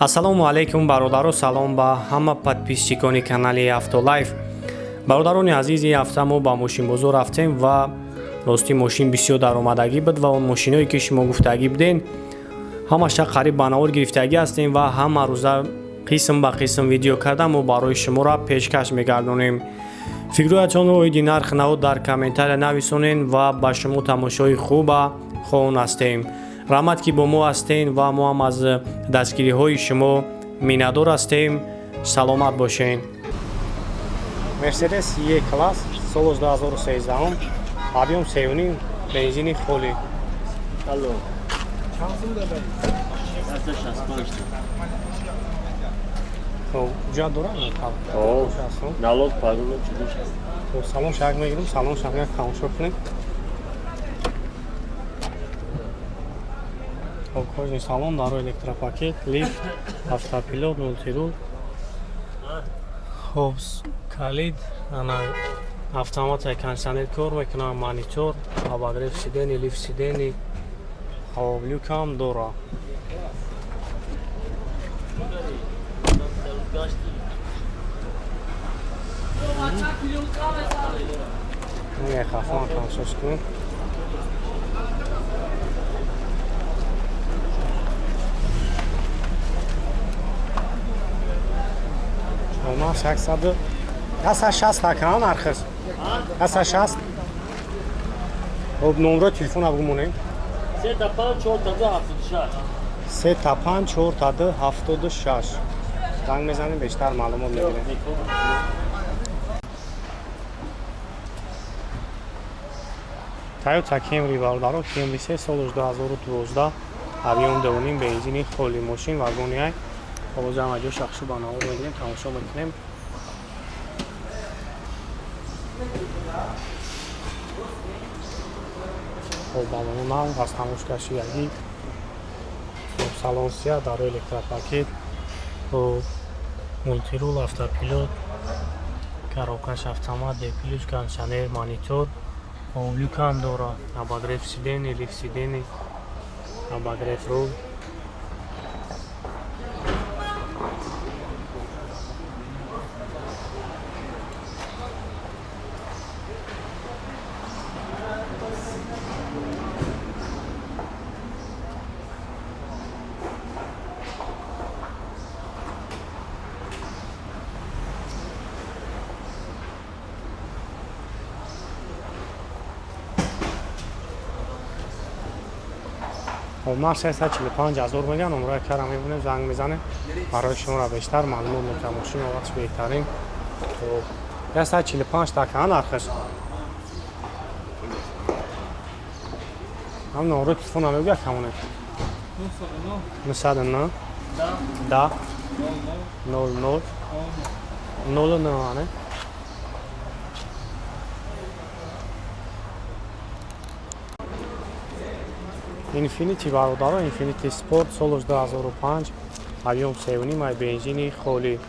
Ассалому алайкум бародаро, салом ба ҳама подписчикони канали AutoLife. Бародарони азизи, ҳафта мо ба Мошинбозор рафтем ва рости мошин бисёр даромадагӣ буд ва он мошиное ки шумо гуфтагӣ буден ҳамаша қариб ба навор гирифтагӣ ҳастем ва ҳама рӯза қисм ба қисм видео карда мо барои шуморо пешкаш мегардонем. Фикрҳоятонро оиди нарх навод дар комментария нависонед ва ба шумо тамошои хуба хоҳон ҳастем. раҳмат ки бо мо ҳастем ва мо ҳам аз дастгириҳои шумо миннатдор ҳастем. саломат бошед. Мерседес E класс соли 2013 объем 3.5 бензини холӣ. Алло. ҷа дорад? Налог пароло чӣ шаст? Салон шак мегирам, салон шак як тамошо кунем. Кожаи салон дар электропакет, лифт, автопилот, мултирул. Хоб калид, ана автомата кондиционер кор мекунад, монитор, обогрев сидени, лифт сидени, ҳаволюкам дора. Як хафон тамошош кунем. Ona 660 takan narxi. 660. Xo'p, nomero telefon bug'moning. 35476. Zang mezaning beştar ma'lumot beradi. Toyota Camry bardaro Camry 3 sol 2012 объем 2.5 бензини холӣ мошин вагони ҳозир ҳама ҷо шахшу ба навор мегирем, тамошо мекунем. балони нав аз тамошкашиягӣ, салон сия дар электропакет, мултирул, автопилот, коробкаш автомат, деплюс, кондиционер, монитор, ҳаволюкам дора, обогрев сидени, лифт сидени, обогрев рул. ما 645,000 میگن عمره کارم میبونه زنگ میزنه برای شما را بیشتر معلومات میکنم ماشین وقتش بهترین. 645 تاکان نرخش. هم نمره تلفن هم بگه کمونه. 99 10 00 09 Infiniti бародаро, Infiniti Sport соли 2005 объем 3.5 бензини холӣ.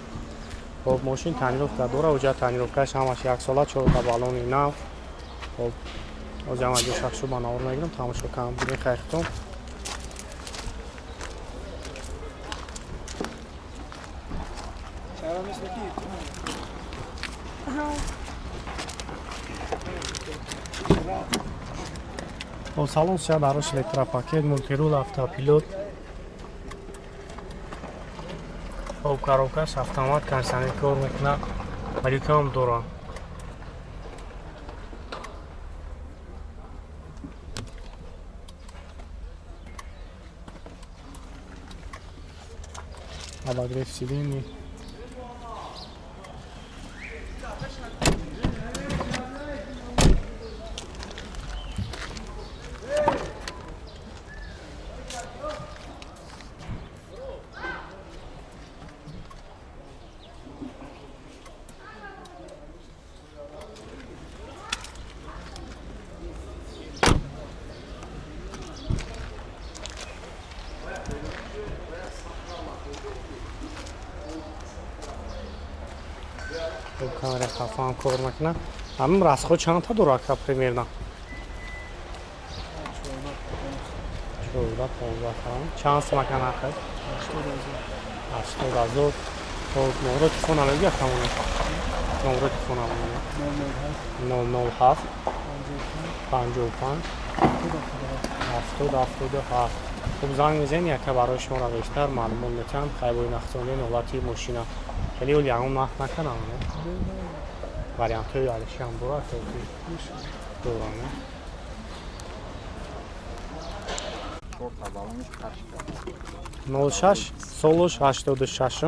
Хоб мошин танировка дора, уҷа танировкаш ҳамаш 1 сола, 4 та балони нав. Хоб озам аҷо шахшу ба навор мегирам, тамошо кам мехайхтум. салон сия дарош электропакет, мултирул, автопилот. Хоб коробкаш автомат, кондиционер кор мекунад, ҳаволюкам дора. обогрев сидений. камера хафан кор мекунад. Ҳамин расход чанд та дорад ка примерно? 14-15 чанд сумака нархи? 80,000. خب نمره تلفن هم بگیر کامونه. نمره تلفن هم بگیر. 007 55 70 خب زنگ میزنی یکه برای شما را بیشتر معلومات میتونم خیلی نخستانی نولاتی ماشینا خیلی اولی همون نخت نکنم وریانت های علیشی هم برای خیلی دورانه نول 6 سولوش 86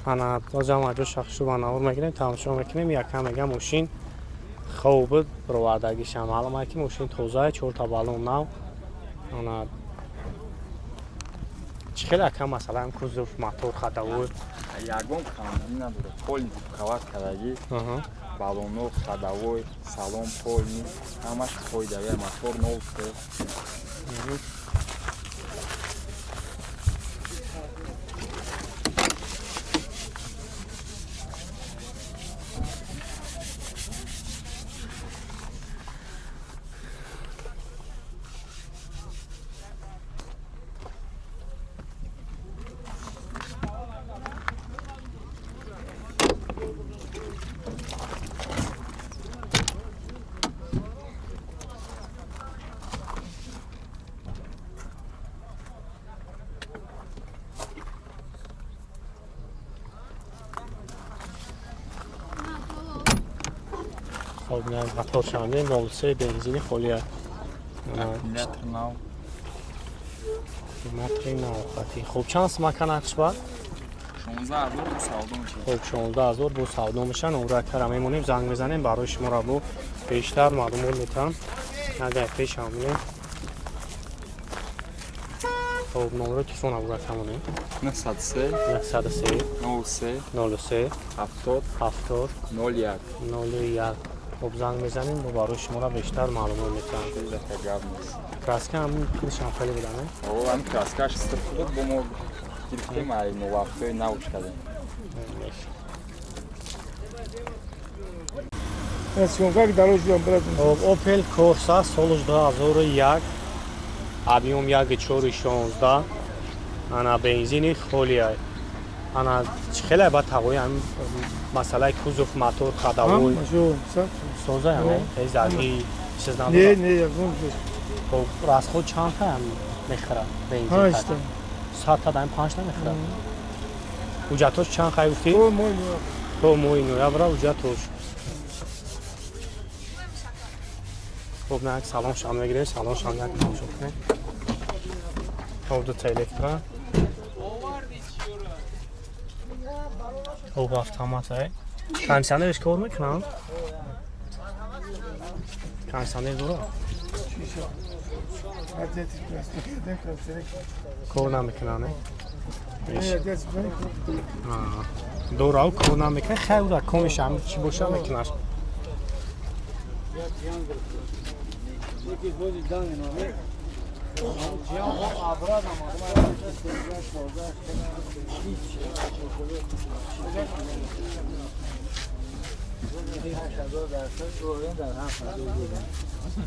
انا بازم اجا شخصو با نور میگیریم تماشا میکنیم یکم میگم ماشین خوب برواردگیش هم معلومه که ماشین توزه 4 تا بالون نو انا چخیلی کم مثلا هم کوزوف موتور خداوی یگون کاملی نداره پول کواس کردگی بالونو خداوی سالن پول نی همش پول داره موتور نو خب نه موتور شانده 03 بنزینی خالیه لیتر نو متری نو خاطی خب چند سمکه نقش با 16000 بو سودا میشه خب 16000 بو سودا میشن اون کرا میمونیم زنگ میزنیم برای شما را بو بیشتر معلومات میتونم اگر پیش همونه خب نمره تلفن ابو رقمونه 903 903 03 03 70 70 01 01 خب زنگ میزنیم و برای شما را بیشتر معلومات میتونم کراسکه هم خودش هم خیلی بدانه او هم کراسکاش استفاده بود بوم گرفتیم ای نو وقت نوش کردیم Съемках дорожную обратно. خب Opel Corsa سالش 2001 объем 1.416 انا بنزینی خالیه انا خیلی با تقویم مسئله کوزوف موتور خداوی Что? سوزه همه خیلی زرگی چیز Не, نداره не, я вон здесь. خب راست خود چند تا هم میخوره بنزین Панчта. 100 تا دایم 5 تا میخوره اوجاتوش چند خیلی گفتی؟ О, мой, ну. تو موی نویا برا اوجاتوش خب نه سلام شام میگیریم سلام شام یک تماشا کنیم خب دو تا الکترا خب автомат кондиционерش کار میکنم кондиционер برو Отец просто. کار نمیکنه نه Не, отец, دو راو کار نمیکنه خیلی را کمش هم چی باشه میکنه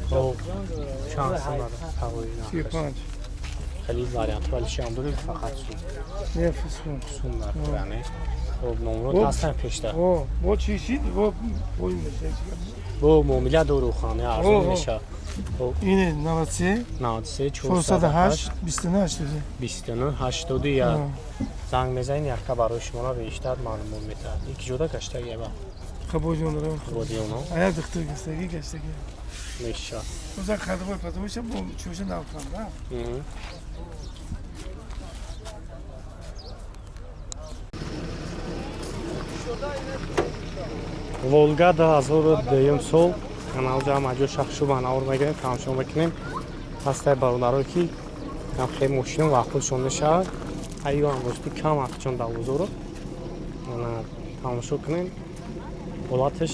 خب شانس نداره Все, панч. خیلی واریانت ولی شام داره فقط Не, фисун. سون داره یعنی خب نمرات هستن پیشتر О, вот чищит, вот поймешь. بو مومیله دو خانه ارزون میشه اینه 93 93 408 29 شده 29 81 زنگ میزنین یک برای شما را بیشتر معلومات میده یک جدا گشته یه با خبوجون رو خودی اونو آیا دکتر گستگی گشتگی میشه اوزا خدمات потому что бу чужа навкам да Volga 2002 سال канал ҷам аҷо шахшу ба навор мегирем тамошо мекунем ҳастай бародаро ки кам хеле мошин вақтшон мешавад айё амрӯзки кам вақтчон 12 ана тамошо кунем ҳолаташ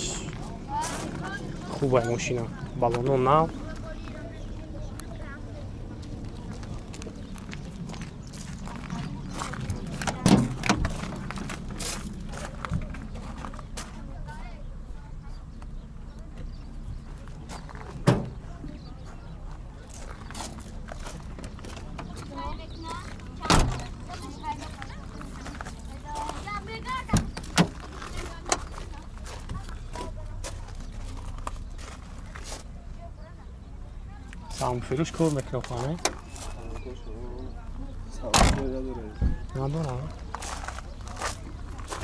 хубай мошина балоно нав ساوند فروش کو میکروفونه ندارم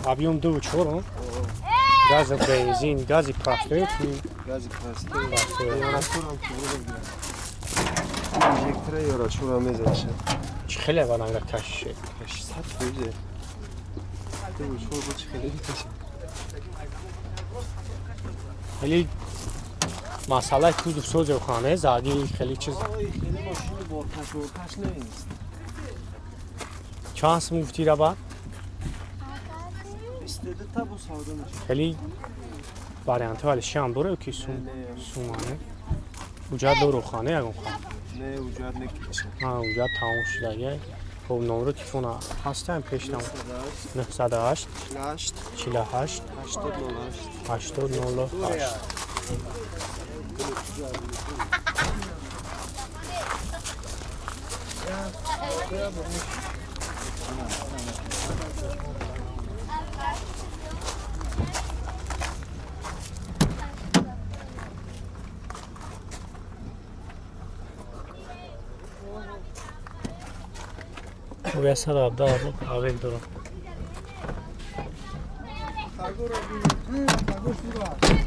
объем 2 4 газ бензин гази простой Гази простой. Температурам пробуем. Инжектора ёра чура мезаша. خیلی باننگا کششه Каш 100 беже. Ты ушел бы чхели каш. خیلی مسئله کوز سوز خانه زاگی خیلی چیز Ой, хели машину бо таш нест. چانس مفتی را با Истеди та бу савдо меш. خیلی وریانت ولی شام دوره که سومانه اوجا دورو خانه اگم خانه Не уҷад мекиша. ها اوجا تمام شده خب نمره تلفن هستم پیشتم 908 Лашт 48 8008. 8008 ویا سر آبدا آویل دارم Agora, agora